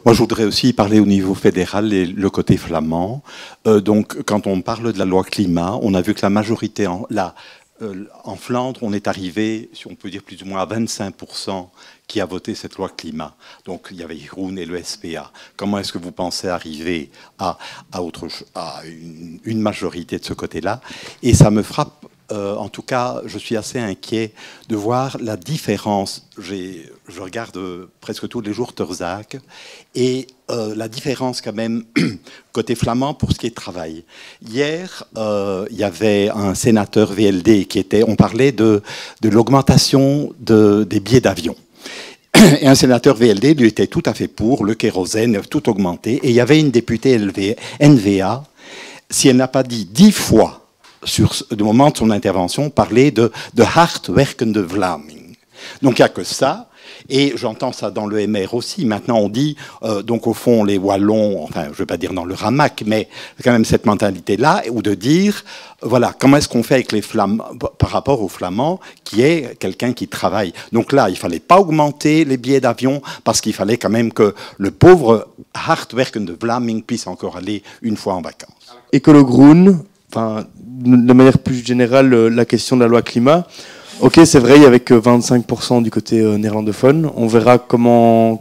Moi, je voudrais aussi parler au niveau fédéral et le côté flamand. Donc, quand on parle de la loi climat, on a vu que la majorité, en Flandre, on est arrivé, si on peut dire plus ou moins à 25% qui a voté cette loi climat. Donc, il y avait Groen et le SPA. Comment est-ce que vous pensez arriver à une majorité de ce côté-là? Et ça me frappe. En tout cas, je suis assez inquiet de voir la différence. Je regarde presque tous les jours Terzak et la différence quand même côté flamand pour ce qui est travail. Hier, il y avait un sénateur VLD on parlait de l'augmentation des billets d'avion. Et un sénateur VLD lui était tout à fait pour le kérosène, tout augmenté. Et il y avait une députée NVA, si elle n'a pas dit 10 fois sur le moment de son intervention, parler de hard werkende Vlaming. Donc il n'y a que ça. Et j'entends ça dans le MR aussi. Maintenant, on dit, donc au fond, les Wallons, enfin, je ne vais pas dire dans le ramac, mais quand même cette mentalité-là, ou de dire, voilà, comment est-ce qu'on fait avec les Flamands, par rapport aux Flamands, qui est quelqu'un qui travaille. Donc là, il ne fallait pas augmenter les billets d'avion, parce qu'il fallait quand même que le pauvre hardwerkende Vlaming puisse encore aller une fois en vacances. Écolo Groen, enfin, de manière plus générale, la question de la loi climat. Ok, c'est vrai, il y avait que 25% du côté néerlandophone. On verra comment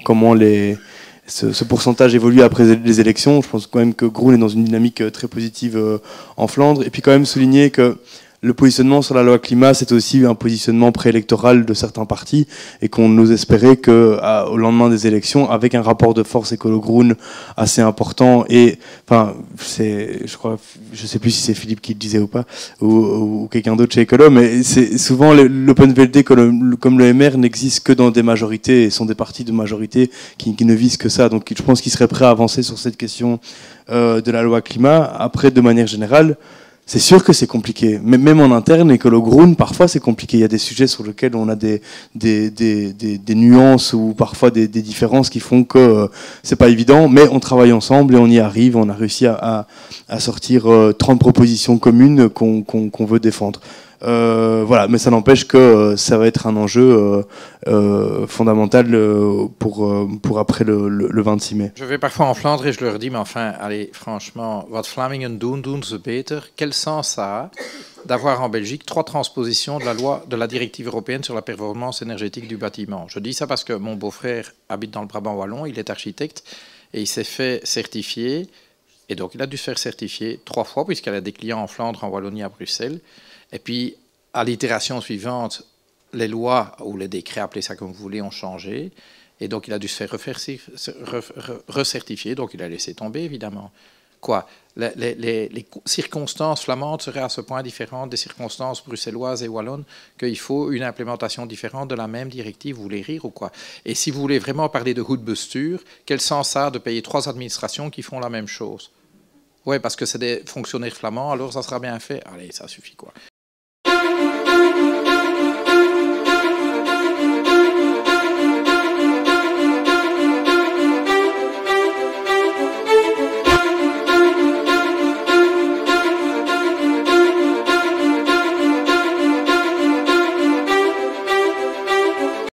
ce pourcentage évolue après les élections. Je pense quand même que Groen est dans une dynamique très positive en Flandre. Et puis quand même souligner que le positionnement sur la loi climat, c'est aussi un positionnement préélectoral de certains partis et qu'on ose espérer qu'au lendemain des élections, avec un rapport de force écolo-Groen assez important, et enfin, je sais plus si c'est Philippe qui le disait ou pas, ou quelqu'un d'autre chez Écolo, mais c'est souvent l'Open VLD comme le MR n'existe que dans des majorités et sont des partis de majorité qui ne visent que ça. Donc je pense qu'ils seraient prêts à avancer sur cette question de la loi climat. Après, de manière générale, c'est sûr que c'est compliqué. Même en interne, Écolo Groen, parfois c'est compliqué. Il y a des sujets sur lesquels on a des nuances ou parfois des différences qui font que c'est pas évident, mais on travaille ensemble et on y arrive. On a réussi à sortir 30 propositions communes qu'on veut défendre. Voilà, mais ça n'empêche que ça va être un enjeu fondamental pour après le 26 mai. Je vais parfois en Flandre et je leur dis, mais enfin, allez, franchement, wat Vlamingen doen ze beter. Quel sens ça a d'avoir en Belgique 3 transpositions de la directive européenne sur la performance énergétique du bâtiment? Je dis ça parce que mon beau-frère habite dans le Brabant wallon, il est architecte et il s'est fait certifier. Et donc, il a dû se faire certifier 3 fois, puisqu'il a des clients en Flandre, en Wallonie, à Bruxelles. Et puis, à l'itération suivante, les lois, ou les décrets, appelez ça comme vous voulez, ont changé. Et donc, il a dû se faire recertifier. Donc, il a laissé tomber, évidemment. Quoi? Les circonstances flamandes seraient à ce point différentes des circonstances bruxelloises et wallonnes qu'il faut une implémentation différente de la même directive. Vous voulez rire ou quoi? Et si vous voulez vraiment parler de hoedbestuur, quel sens ça a de payer 3 administrations qui font la même chose? Oui, parce que c'est des fonctionnaires flamands, alors ça sera bien fait. Allez, ça suffit, quoi.